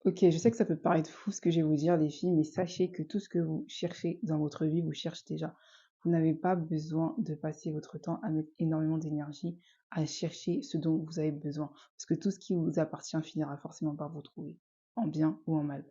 OK, je sais que ça peut paraître fou ce que je vais vous dire les filles, mais sachez que tout ce que vous cherchez dans votre vie, vous cherchez déjà. Vous n'avez pas besoin de passer votre temps à mettre énormément d'énergie à chercher ce dont vous avez besoin, parce que tout ce qui vous appartient finira forcément par vous trouver, en bien ou en mal.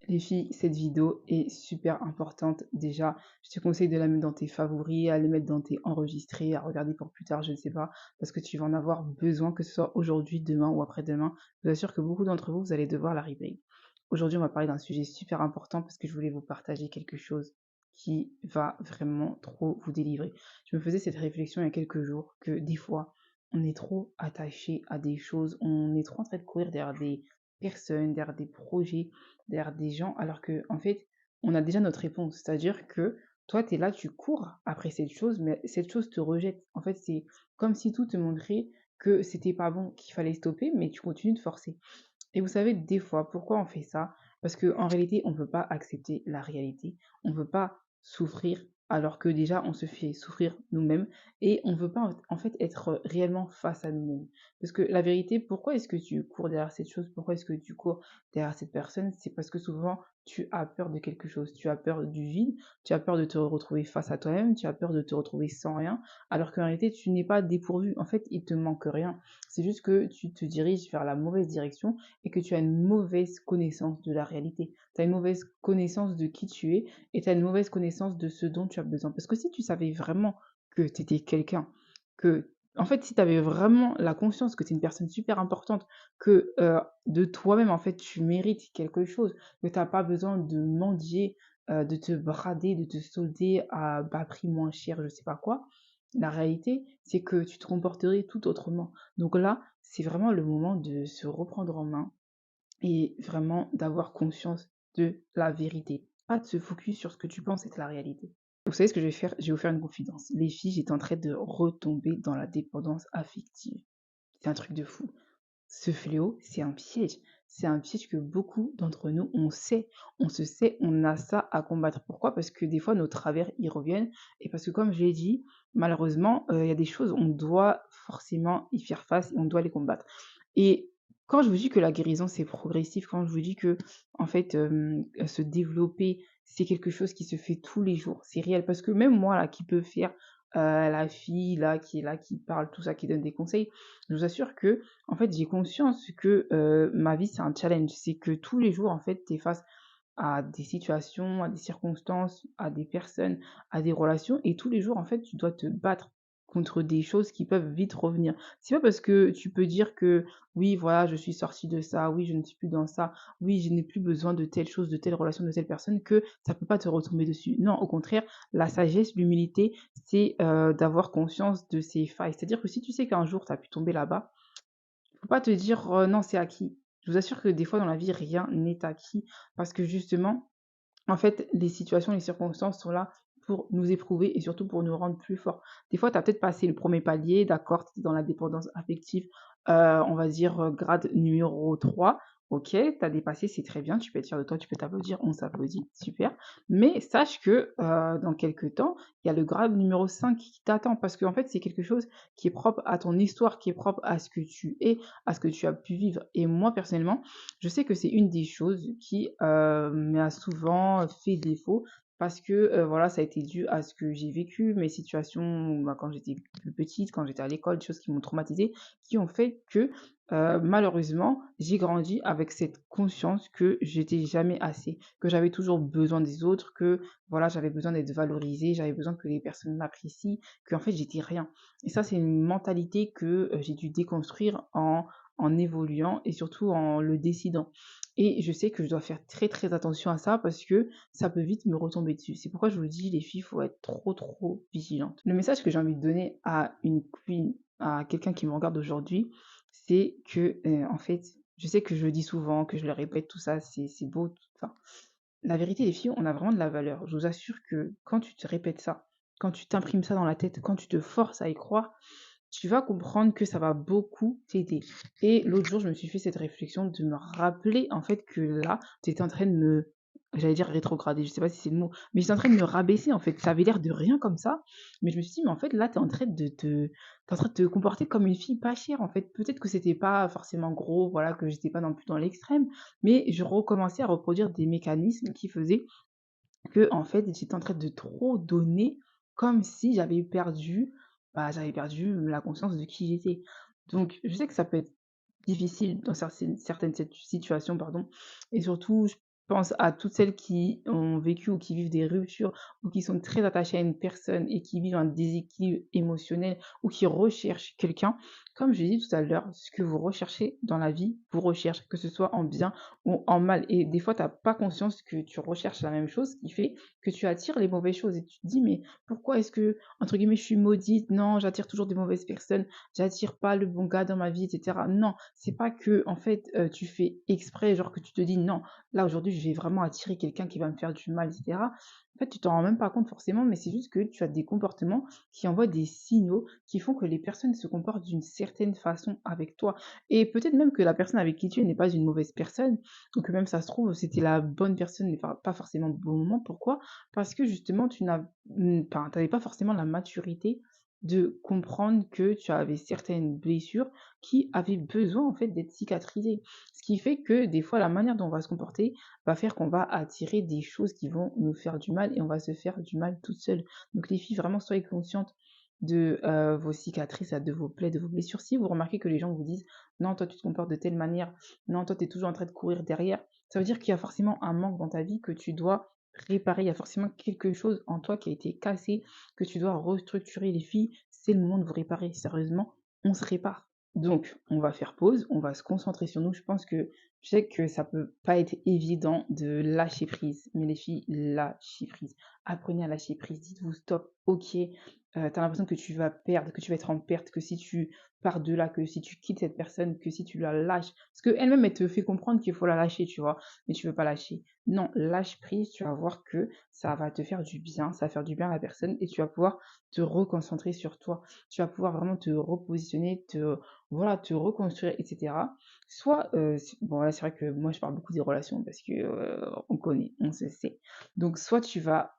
Les filles, cette vidéo est super importante. Déjà, je te conseille de la mettre dans tes favoris, à les mettre dans tes enregistrés, à regarder pour plus tard, je ne sais pas, parce que tu vas en avoir besoin, que ce soit aujourd'hui, demain ou après-demain. Je vous assure que beaucoup d'entre vous, vous allez devoir la replay. Aujourd'hui, on va parler d'un sujet super important parce que je voulais vous partager quelque chose qui va vraiment trop vous délivrer. Je me faisais cette réflexion il y a quelques jours que des fois, on est trop attaché à des choses, on est trop en train de courir derrière des personnes, derrière des projets, derrière des gens, alors que en fait, on a déjà notre réponse. C'est-à-dire que toi, tu es là, tu cours après cette chose, mais cette chose te rejette. En fait, c'est comme si tout te montrait que c'était pas bon, qu'il fallait stopper, mais tu continues de forcer. Et vous savez, des fois, pourquoi on fait ça? Parce qu'en réalité, on ne veut pas accepter la réalité. On ne veut pas souffrir alors que déjà, on se fait souffrir nous-mêmes et on ne veut pas en fait être réellement face à nous-mêmes. Parce que la vérité, pourquoi est-ce que tu cours derrière cette chose? Pourquoi est-ce que tu cours derrière cette personne? C'est parce que souvent, tu as peur de quelque chose. Tu as peur du vide, tu as peur de te retrouver face à toi-même, tu as peur de te retrouver sans rien, alors qu'en réalité, tu n'es pas dépourvu. En fait, il te manque rien. C'est juste que tu te diriges vers la mauvaise direction et que tu as une mauvaise connaissance de la réalité. Tu as une mauvaise connaissance de qui tu es et tu as une mauvaise connaissance de ce dont tu as besoin. Parce que si tu savais vraiment que tu étais quelqu'un, que, en fait, si tu avais vraiment la conscience que tu es une personne super importante, que de toi-même, en fait, tu mérites quelque chose, que tu n'as pas besoin de mendier, de te brader, de te solder à bas prix moins cher, je sais pas quoi, la réalité, c'est que tu te comporterais tout autrement. Donc là, c'est vraiment le moment de se reprendre en main et vraiment d'avoir conscience de la vérité. Pas de se focus sur ce que tu penses être la réalité. Vous savez ce que je vais faire? Je vais vous faire une confidence. Les filles, j'étais en train de retomber dans la dépendance affective. C'est un truc de fou. Ce fléau, c'est un piège. C'est un piège que beaucoup d'entre nous, on sait. On se sait, on a ça à combattre. Pourquoi? Parce que des fois, nos travers y reviennent. Et parce que, comme je l'ai dit, malheureusement, il y a des choses, on doit forcément y faire face et on doit les combattre. Et quand je vous dis que la guérison, c'est progressif, quand je vous dis que, en fait, se développer, c'est quelque chose qui se fait tous les jours, c'est réel. Parce que même moi, là, qui peux faire la fille, là, qui parle, tout ça, qui donne des conseils, je vous assure que, en fait, j'ai conscience que ma vie, c'est un challenge. C'est que tous les jours, en fait, tu es face à des situations, à des circonstances, à des personnes, à des relations et tous les jours, en fait, tu dois te battre contre des choses qui peuvent vite revenir. C'est pas parce que tu peux dire que: «Oui, voilà, je suis sortie de ça, oui, je ne suis plus dans ça, oui, je n'ai plus besoin de telle chose, de telle relation, de telle personne» que ça peut pas te retomber dessus. Non, au contraire, la sagesse, l'humilité, c'est, d'avoir conscience de ses failles. C'est-à-dire que si tu sais qu'un jour tu as pu tomber là-bas, faut pas te dire: «Non, c'est acquis». Je vous assure que des fois dans la vie, rien n'est acquis parce que justement, en fait, les situations, les circonstances sont là pour nous éprouver et surtout pour nous rendre plus forts. Des fois, tu as peut-être passé le premier palier, d'accord, tu étais dans la dépendance affective, on va dire, grade numéro 3. OK, tu as dépassé, c'est très bien, tu peux être fier de toi, tu peux t'applaudir, on s'applaudit, super. Mais sache que, dans quelques temps, il y a le grade numéro 5 qui t'attend parce qu'en fait, c'est quelque chose qui est propre à ton histoire, qui est propre à ce que tu es, à ce que tu as pu vivre et moi, personnellement, je sais que c'est une des choses qui, m'a souvent fait défaut parce que, voilà, ça a été dû à ce que j'ai vécu, mes situations, bah, quand j'étais plus petite, quand j'étais à l'école, des choses qui m'ont traumatisée, qui ont fait que, malheureusement, j'ai grandi avec cette conscience que j'étais jamais assez, que j'avais toujours besoin des autres, que, voilà, j'avais besoin d'être valorisée, j'avais besoin que les personnes m'apprécient, qu'en fait, j'étais rien et ça, c'est une mentalité que, j'ai dû déconstruire en évoluant et surtout en le décidant. Et je sais que je dois faire très, très attention à ça parce que ça peut vite me retomber dessus. C'est pourquoi je vous dis, les filles, il faut être trop, trop vigilantes. Le message que j'ai envie de donner à une queen, à quelqu'un qui me regarde aujourd'hui, c'est que, en fait, je sais que je le dis souvent, que je le répète, tout ça, c'est beau, enfin, la vérité, les filles, on a vraiment de la valeur. Je vous assure que quand tu te répètes ça, quand tu t'imprimes ça dans la tête, quand tu te forces à y croire, tu vas comprendre que ça va beaucoup t'aider. Et l'autre jour, je me suis fait cette réflexion de me rappeler en fait que là, tu étais en train de me j'allais dire rétrogradé, je sais pas si c'est le mot, mais j'étais en train de me rabaisser en fait. Ça avait l'air de rien comme ça, mais je me suis dit: «Mais en fait là, tu es en train de te comporter comme une fille pas chère en fait». Peut-être que c'était pas forcément gros, voilà, que j'étais pas non plus dans l'extrême, mais je recommençais à reproduire des mécanismes qui faisaient que en fait, j'étais en train de trop donner comme si j'avais perdu la conscience de qui j'étais. Donc je sais que ça peut être difficile dans certaines situations, pardon, et surtout, je pense à toutes celles qui ont vécu ou qui vivent des ruptures ou qui sont très attachées à une personne et qui vivent un déséquilibre émotionnel ou qui recherchent quelqu'un. Comme je l'ai dit tout à l'heure, ce que vous recherchez dans la vie, vous recherchez, que ce soit en bien ou en mal, et des fois, tu as pas conscience que tu recherches la même chose, ce qui fait que tu attires les mauvaises choses et tu te dis: «Mais pourquoi est-ce que, entre guillemets, je suis maudite? Non, j'attire toujours des mauvaises personnes, j'attire pas le bon gars dans ma vie» et cetera. Non, c'est pas que, en fait, tu fais exprès, genre que tu te dis: «Non, là aujourd'hui je vais vraiment attirer quelqu'un qui va me faire du mal» et cetera. En fait, tu t'en rends même pas compte forcément, mais c'est juste que tu as des comportements qui envoient des signaux qui font que les personnes se comportent d'une certaine façon avec toi, et peut-être même que la personne avec qui tu es n'est pas une mauvaise personne, ou que même ça se trouve c'était la bonne personne mais pas forcément au bon moment. Pourquoi? Parce que justement enfin, tu avais pas forcément la maturité de comprendre que tu avais certaines blessures qui avaient besoin en fait d'être cicatrisées. Ce qui fait que des fois la manière dont on va se comporter va faire qu'on va attirer des choses qui vont nous faire du mal et on va se faire du mal toute seule. Donc les filles, vraiment soyez conscientes de vos cicatrices, de vos plaies, de vos blessures. Si vous remarquez que les gens vous disent: «Non, toi tu te comportes de telle manière, non, toi tu es toujours en train de courir derrière», ça veut dire qu'il y a forcément un manque dans ta vie que tu dois réparer. Il y a forcément quelque chose en toi qui a été cassé, que tu dois restructurer. Les filles, c'est le moment de vous réparer. Sérieusement, on se répare. Donc, on va faire pause, on va se concentrer sur nous. Je sais que ça peut pas être évident de lâcher prise, mais les filles, lâchez prise. Apprenez à lâcher prise. Dites-vous stop, ok. T'as l'impression que tu vas perdre, que tu vas être en perte, que si tu pars de là, que si tu quittes cette personne, que si tu la lâches, parce qu'elle-même, elle te fait comprendre qu'il faut la lâcher, tu vois, mais tu veux pas lâcher. Non, lâche prise, tu vas voir que ça va te faire du bien, ça va faire du bien à la personne et tu vas pouvoir te reconcentrer sur toi. Tu vas pouvoir vraiment te repositionner, voilà, te reconstruire, et cetera. Soit, bon là, c'est vrai que moi je parle beaucoup des relations parce que, on connaît, on se sait. Donc soit tu vas,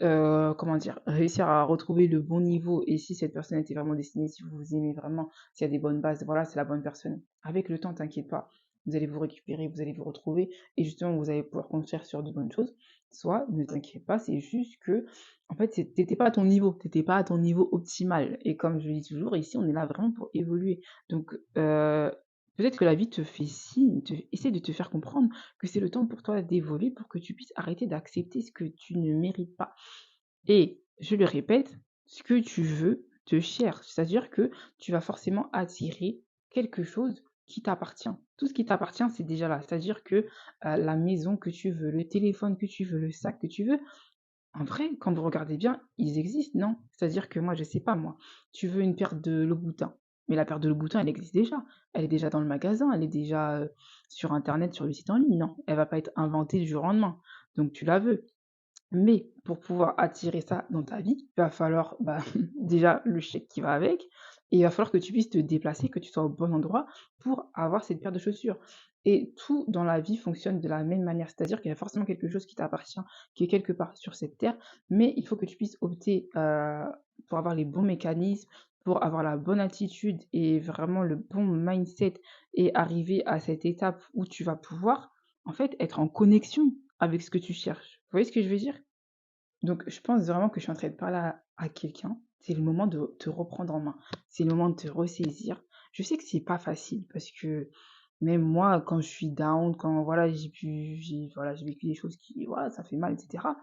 comment dire? Réussir à retrouver le bon niveau, et si cette personne était vraiment destinée, si vous vous aimez vraiment, s'il y a des bonnes bases, voilà, c'est la bonne personne. Avec le temps, t'inquiète pas, vous allez vous récupérer, vous allez vous retrouver et justement vous allez pouvoir construire sur de bonnes choses. Soit, ne t'inquiète pas, c'est juste que, en fait, tu pas à ton niveau, tu pas à ton niveau optimal, et comme je le dis toujours, ici, on est là vraiment pour évoluer. Donc, peut-être que la vie te fait signe, essaie de te faire comprendre que c'est le temps pour toi d'évoluer, pour que tu puisses arrêter d'accepter ce que tu ne mérites pas. Et je le répète, ce que tu veux te cherche. C'est-à-dire que tu vas forcément attirer quelque chose qui t'appartient. Tout ce qui t'appartient, c'est déjà là. C'est-à-dire que la maison que tu veux, le téléphone que tu veux, le sac que tu veux, en vrai, quand vous regardez bien, ils existent, non? C'est-à-dire que moi, je sais pas moi, tu veux une paire de Louboutin, mais la paire de Louboutin, elle existe déjà. Elle est déjà dans le magasin, elle est déjà, sur internet, sur le site en ligne, non? Elle va pas être inventée du jour au lendemain. Donc tu la veux. Mais pour pouvoir attirer ça dans ta vie, il va falloir, bah, déjà le chèque qui va avec, et il va falloir que tu puisses te déplacer, que tu sois au bon endroit pour avoir cette paire de chaussures. Et tout dans la vie fonctionne de la même manière, c'est-à-dire qu'il y a forcément quelque chose qui t'appartient, qui est quelque part sur cette terre, mais il faut que tu puisses opter, pour avoir les bons mécanismes, pour avoir la bonne attitude et vraiment le bon mindset, et arriver à cette étape où tu vas pouvoir, en fait, être en connexion avec ce que tu cherches. Vous voyez ce que je veux dire? Donc je pense vraiment que je suis en train de parler à quelqu'un. C'est le moment de te reprendre en main. C'est le moment de te ressaisir. Je sais que c'est pas facile parce que même moi, quand je suis down, quand voilà, j'ai vécu des choses qui, voilà, ça fait mal, et cetera.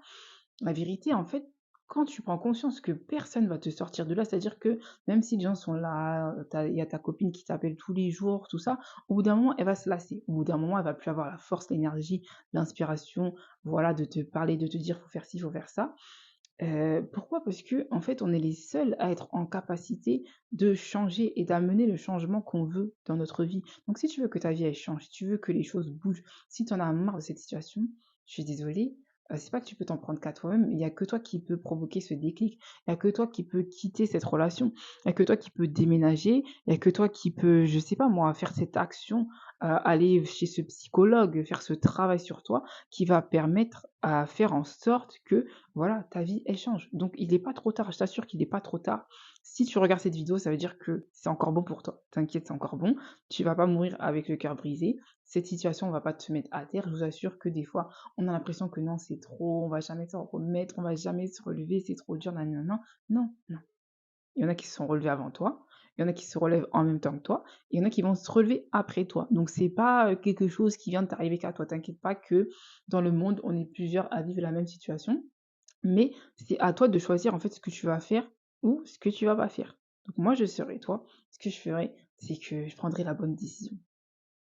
La vérité, en fait, quand tu prends conscience que personne va te sortir de là, c'est-à-dire que même si les gens sont là, il y a ta copine qui t'appelle tous les jours, tout ça, au bout d'un moment, elle va se lasser. Au bout d'un moment, elle va plus avoir la force, l'énergie, l'inspiration, voilà, de te parler, de te dire: «Faut faire ci, faut faire ça». Pourquoi? Parce que en fait, on est les seuls à être en capacité de changer et d'amener le changement qu'on veut dans notre vie. Donc si tu veux que ta vie, elle change, si tu veux que les choses bougent, si tu en as marre de cette situation, je suis désolée, c'est pas que tu peux t'en prendre qu'à toi-même, il y a que toi qui peux provoquer ce déclic. Il y a que toi qui peux quitter cette relation. Il y a que toi qui peux déménager. Il y a que toi qui peux, je sais pas moi, faire cette action, aller chez ce psychologue, faire ce travail sur toi qui va permettre à faire en sorte que, voilà, ta vie, elle change. Donc il est pas trop tard, je t'assure qu'il est pas trop tard. Si tu regardes cette vidéo, ça veut dire que c'est encore bon pour toi. T'inquiète, c'est encore bon. Tu vas pas mourir avec le cœur brisé. Cette situation va pas te mettre à terre. Je vous assure que des fois, on a l'impression que non, c'est trop, on va jamais s'en remettre, on va jamais se relever, c'est trop dur, nanana. Non, non. Il y en a qui se sont relevés avant toi, il y en a qui se relèvent en même temps que toi, et il y en a qui vont se relever après toi. Donc c'est pas quelque chose qui vient de t'arriver qu'à toi. T'inquiète pas que dans le monde, on est plusieurs à vivre la même situation, mais c'est à toi de choisir en fait ce que tu vas faire ou ce que tu vas pas faire. Donc moi, je serai toi. Ce que je ferai, c'est que je prendrai la bonne décision.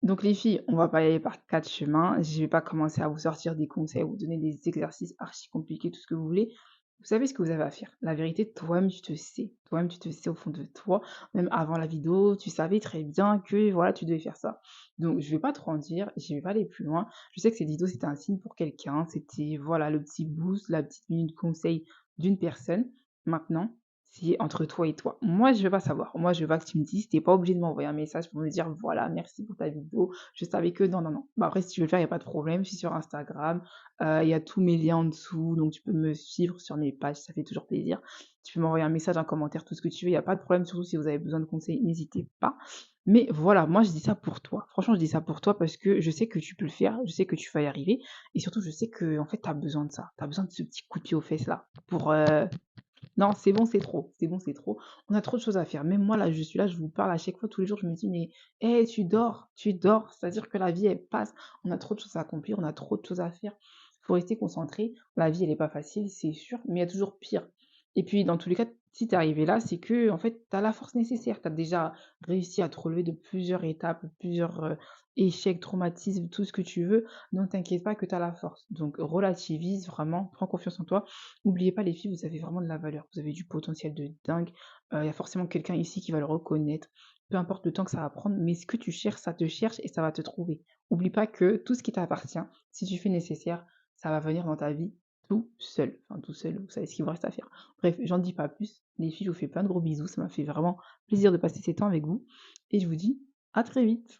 Donc les filles, on va pas y aller par 4 chemins. Je vais pas commencer à vous sortir des conseils, vous donner des exercices archi compliqués, tout ce que vous voulez. Vous savez ce que vous avez à faire. La vérité, toi-même, tu te sais. Toi-même, tu te sais au fond de toi. Même avant la vidéo, tu savais très bien que voilà, tu devais faire ça. Donc, je vais pas trop en dire, je vais pas aller plus loin. Je sais que cette vidéo, c'était un signe pour quelqu'un. C'était voilà le petit boost, la petite minute conseil d'une personne. Maintenant, c'est entre toi et toi. Moi, je veux pas savoir. Moi, je veux pas que tu me dises, tu pas obligé de m'envoyer un message pour me dire: «Voilà, merci pour ta vidéo, je savais que» non, non, non. Bah, après, si tu veux le faire, il y a pas de problème. Je suis sur Instagram, il y a tous mes liens en dessous, donc tu peux me suivre sur mes pages, ça fait toujours plaisir. Tu peux m'envoyer un message, un commentaire, tout ce que tu veux, il y a pas de problème. Surtout si vous avez besoin de conseils, n'hésitez pas. Mais voilà, moi, je dis ça pour toi. Franchement, je dis ça pour toi parce que je sais que tu peux le faire, je sais que tu vas y arriver et surtout, je sais que en fait, tu as besoin de ça. Tu as besoin de ce petit coup de pied aux fesses là pour, non, c'est bon, c'est trop. C'est bon, c'est trop. On a trop de choses à faire. Même moi, là, je suis là, je vous parle à chaque fois, tous les jours, je me dis, mais, hé, tu dors, tu dors. C'est-à-dire que la vie, elle passe. On a trop de choses à accomplir, on a trop de choses à faire. Il faut rester concentré. La vie, elle n'est pas facile, c'est sûr, mais il y a toujours pire. Et puis, dans tous les cas, si tu es arrivé là, c'est que, en fait, tu as la force nécessaire. Tu as déjà réussi à te relever de plusieurs étapes, plusieurs échecs, traumatismes, tout ce que tu veux. Donc, t'inquiète pas que tu as la force. Donc, relativise vraiment, prends confiance en toi. N'oubliez pas les filles, vous avez vraiment de la valeur, vous avez du potentiel de dingue, il y a forcément quelqu'un ici qui va le reconnaître. Peu importe le temps que ça va prendre, mais ce que tu cherches, ça te cherche et ça va te trouver. Oublie pas que tout ce qui t'appartient, si tu fais nécessaire, ça va venir dans ta vie tout seul. Enfin tout seul, vous savez ce qu'il vous reste à faire. Bref, j'en dis pas plus. Les filles, je vous fais plein de gros bisous, ça m'a fait vraiment plaisir de passer ces temps avec vous et je vous dis à très vite.